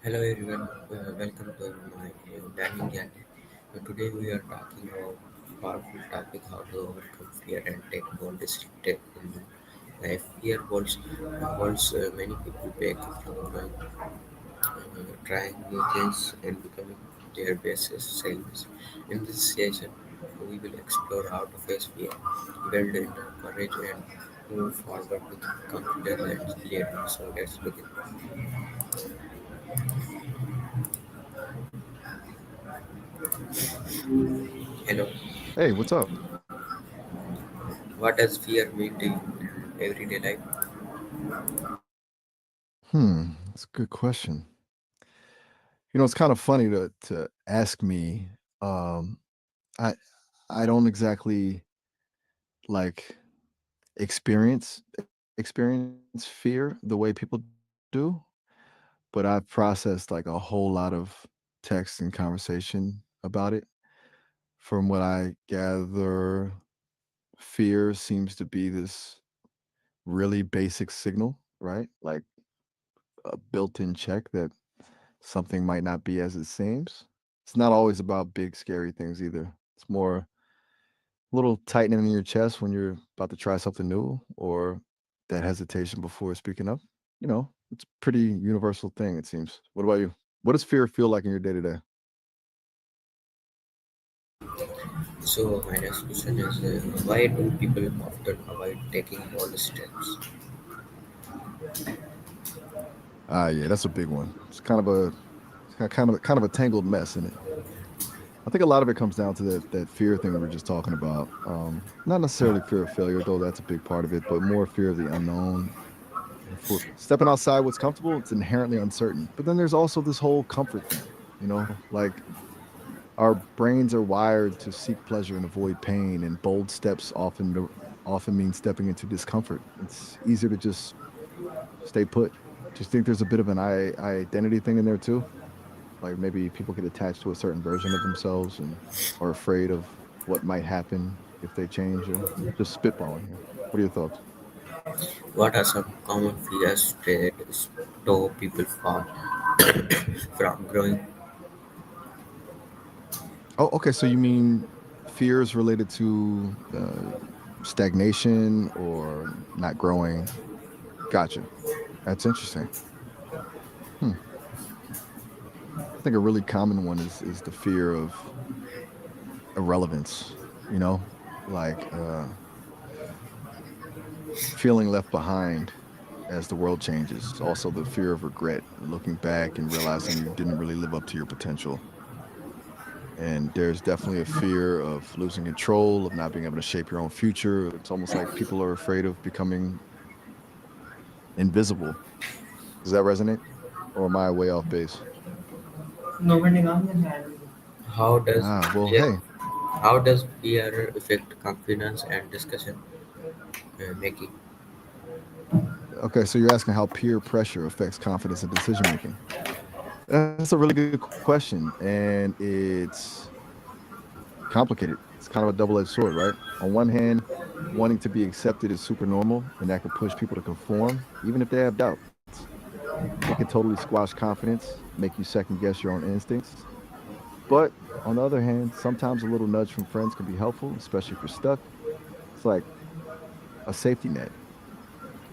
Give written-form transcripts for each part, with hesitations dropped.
Hello everyone, welcome to my dining journey. Today we are talking about powerful topic how to overcome fear and take bold step in life. Fear holds many people back from trying new things and becoming their best selves. In this session, we will explore how to face fear, build inner courage, and move forward with confidence and clarity. So let's begin. Hello. Hey, what's up? What does fear mean to you in everyday life? That's a good question. It's kind of funny to ask me. Um, I I don't exactly like experience experience fear the way people do, but I've processed like a whole lot of text and conversation about it. From what I gather, fear seems to be this really basic signal, right? Like a built-in check that something might not be as it seems. It's not always about big scary things either. It's more a little tightening in your chest when you're about to try something new or that hesitation before speaking up. It's a pretty universal thing it seems. What about you? What does fear feel like in your day to day? So my next question is why do people often avoid taking bold steps? Ah, yeah, that's a big one. It's kind of a tangled mess in it. I think a lot of it comes down to that fear thing we were just talking about. Not necessarily fear of failure, though that's a big part of it, but more fear of the unknown. For stepping outside what's comfortable, it's inherently uncertain. But then there's also this whole comfort thing, like our brains are wired to seek pleasure and avoid pain, and bold steps often mean stepping into discomfort. It's easier to just stay put. Do you think there's a bit of an identity thing in there too? Like maybe people get attached to a certain version of themselves and are afraid of what might happen if they change, or just spitballing here. What are your thoughts? What are some common fears that stop people from growing? Oh, okay. So you mean fears related to stagnation or not growing? Gotcha. That's interesting. Hmm. I think a really common one is the fear of irrelevance. You know, like feeling left behind as the world changes. Also, the fear of regret, looking back and realizing you didn't really live up to your potential. And there's definitely a fear of losing control, of not being able to shape your own future. It's almost like people are afraid of becoming invisible. Does that resonate? Or am I way off base? How does Well, fear, hey. how does fear affect confidence and discussion making? Okay, so you're asking how peer pressure affects confidence and decision making. That's a really good question. And it's complicated. It's kind of a double edged sword, right? On one hand, wanting to be accepted is super normal, and that could push people to conform, even if they have doubts. It can totally squash confidence, make you second guess your own instincts. But on the other hand, sometimes a little nudge from friends can be helpful, especially if you're stuck. It's like a safety net.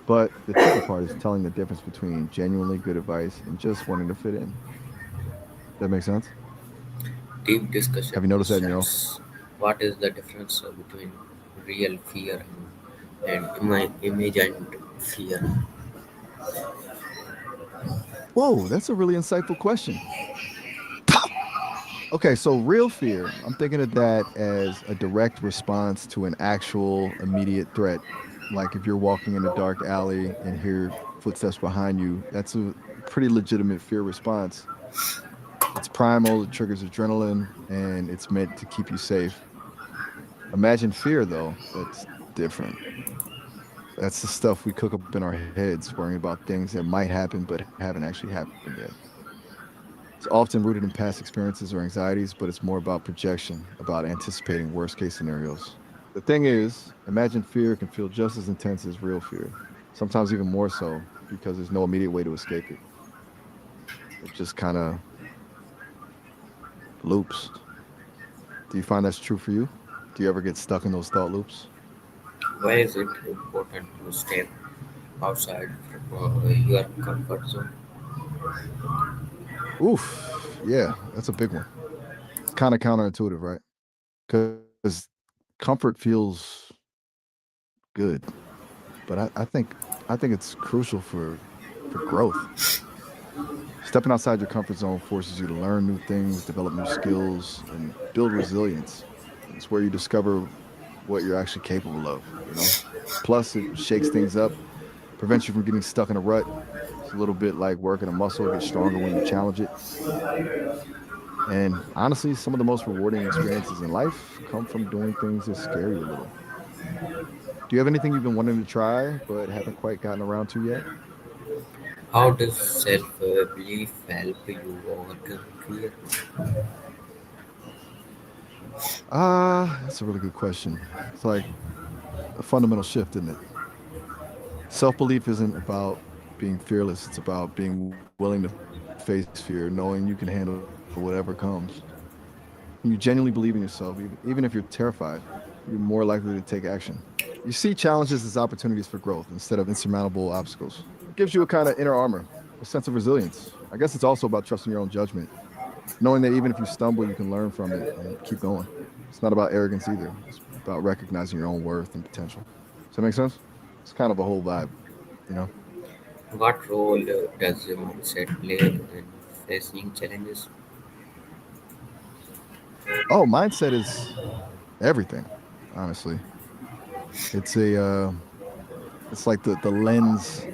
But the tricky part is telling the difference between genuinely good advice and just wanting to fit in. That makes sense? Deep discussion Have you noticed that in your own? questions. What is the difference between real fear and imagined fear? Whoa, that's a really insightful question. Okay, so real fear, I'm thinking of that as a direct response to an actual immediate threat. Like if you're walking in a dark alley and hear footsteps behind you, that's a pretty legitimate fear response. It's primal, it triggers adrenaline, and it's meant to keep you safe. Imagine fear, though, that's different. That's the stuff we cook up in our heads, worrying about things that might happen but haven't actually happened yet. It's often rooted in past experiences or anxieties, but it's more about projection, about anticipating worst case scenarios. The thing is, imagined fear can feel just as intense as real fear, sometimes even more so because there's no immediate way to escape it. it just kind of loops. Do you find that's true for you? Do you ever get stuck in those thought loops? Why is it important to step outside from your comfort zone? Oof, yeah, that's a big one. It's kind of counterintuitive, right? Because comfort feels good, but I think it's crucial for growth. Stepping outside your comfort zone forces you to learn new things, develop new skills, and build resilience. It's where you discover what you're actually capable of. Plus, it shakes things up, prevents you from getting stuck in a rut. It's a little bit like working a muscle, it gets stronger when you challenge it. And honestly, some of the most rewarding experiences in life come from doing things that scare you a little. Do you have anything you've been wanting to try but haven't quite gotten around to yet? How does self-belief help you overcome fear? That's a really good question. It's like a fundamental shift, isn't it? Self belief isn't about being fearless, it's about being willing to face fear, knowing you can handle whatever comes. When you genuinely believe in yourself, even if you're terrified, you're more likely to take action. You see challenges as opportunities for growth instead of insurmountable obstacles. It gives you a kind of inner armor, a sense of resilience. I guess it's also about trusting your own judgment, knowing that even if you stumble, you can learn from it and keep going. It's not about arrogance either. It's about recognizing your own worth and potential. Does that make sense? It's kind of a whole vibe, you know? What role does the mindset play in facing challenges? Oh, mindset is everything, honestly. It's it's like the lens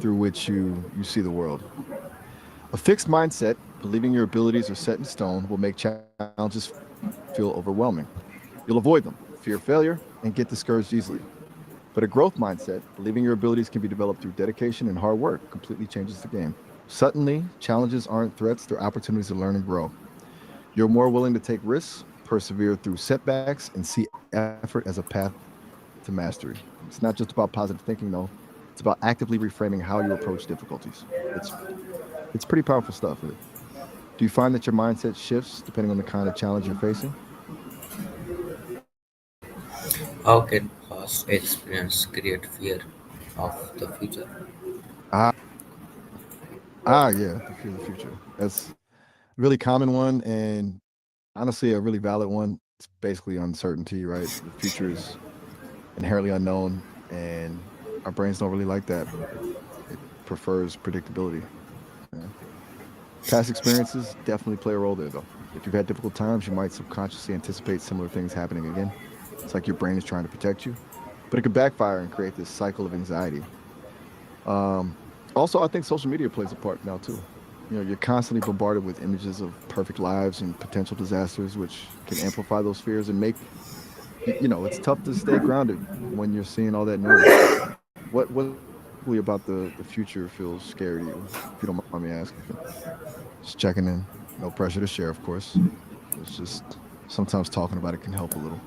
through which you see the world. A fixed mindset, believing your abilities are set in stone, will make challenges feel overwhelming. You'll avoid them, fear failure, and get discouraged easily. But a growth mindset, believing your abilities can be developed through dedication and hard work, completely changes the game. Suddenly, challenges aren't threats, they're opportunities to learn and grow. You're more willing to take risks, persevere through setbacks, and see effort as a path to mastery. It's not just about positive thinking, though. It's about actively reframing how you approach difficulties. It's pretty powerful stuff, really. Do you find that your mindset shifts depending on the kind of challenge you're facing? How can past experience create fear of the future? Yeah, the fear of the future. That's a really common one, and honestly, a really valid one. It's basically uncertainty, right? The future is inherently unknown, and our brains don't really like that. It prefers predictability. Yeah. Past experiences definitely play a role there, though. If you've had difficult times, you might subconsciously anticipate similar things happening again. It's like your brain is trying to protect you, but it could backfire and create this cycle of anxiety. Um, Also, I think social media plays a part now too. You're constantly bombarded with images of perfect lives and potential disasters, which can amplify those fears and make it's tough to stay grounded when you're seeing all that noise. What specifically about the future feels scary to you, if you don't mind me asking? Just checking in. No pressure to share, of course. It's just sometimes talking about it can help a little.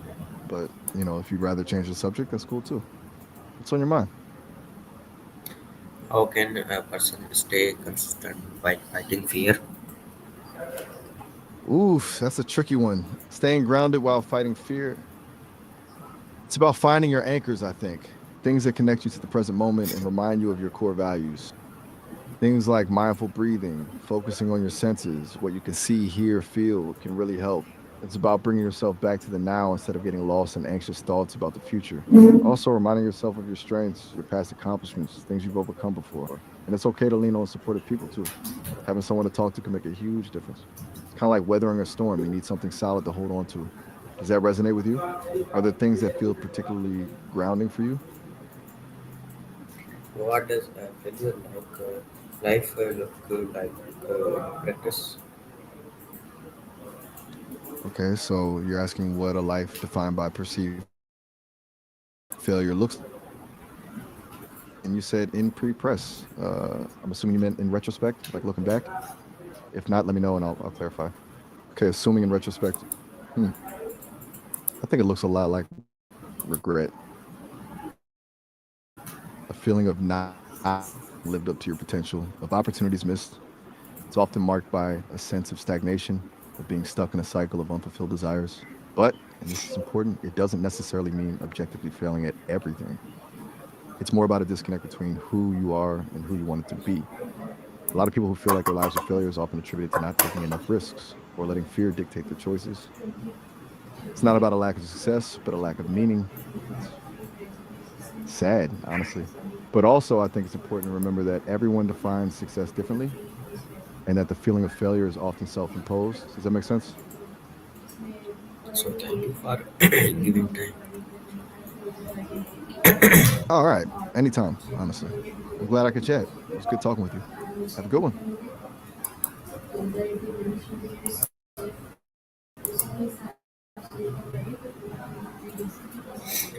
But if you'd rather change the subject, that's cool too. What's on your mind? How can a person stay consistent while fighting fear? Oof, that's a tricky one. Staying grounded while fighting fear. It's about finding your anchors, I think. Things that connect you to the present moment and remind you of your core values. Things like mindful breathing, focusing on your senses, what you can see, hear, feel can really help. It's about bringing yourself back to the now instead of getting lost in anxious thoughts about the future. Also, reminding yourself of your strengths, your past accomplishments, things you've overcome before. And it's okay to lean on supportive people too. Having someone to talk to can make a huge difference. It's kind of like weathering a storm. You need something solid to hold on to. Does that resonate with you? Are there things that feel particularly grounding for you? What does a failure life look like in practice? Okay, so you're asking what a life defined by perceived failure looks like. And you said in pre-press. I'm assuming you meant in retrospect, like looking back. If not, let me know and I'll clarify. Okay, assuming in retrospect. Hmm. I think it looks a lot like regret, a feeling of not lived up to your potential, of opportunities missed, and feeling like you It's often marked by a sense of stagnation, of being stuck in a cycle of unfulfilled desires. But, and this is important, it doesn't necessarily mean objectively failing at everything. It's more about a disconnect between who you are and who you want it to be. A lot of people who feel like their lives are failures often attribute it to not taking enough risks or letting fear dictate their choices. It's not about a lack of success, but a lack of meaning. It's sad, honestly. But also, I think it's important to remember that everyone defines success differently and that the feeling of failure is often self imposed. Does that make sense? So thank you for giving time. All right. Anytime, honestly. I'm glad I could chat. It was good talking with you. Have a good one.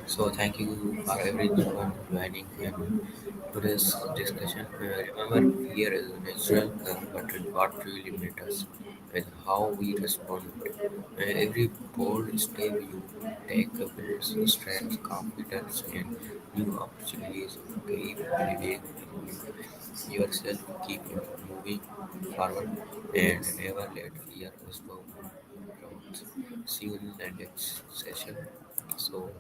So thank you for everyone joining in today's discussion. Remember, fear is natural, but what really matters is how we respond to it. Every bold step you take builds strength, confidence, and new opportunities. Keep believing in yourself, keep moving forward, and never let fear stop growth. See you in the next session. So,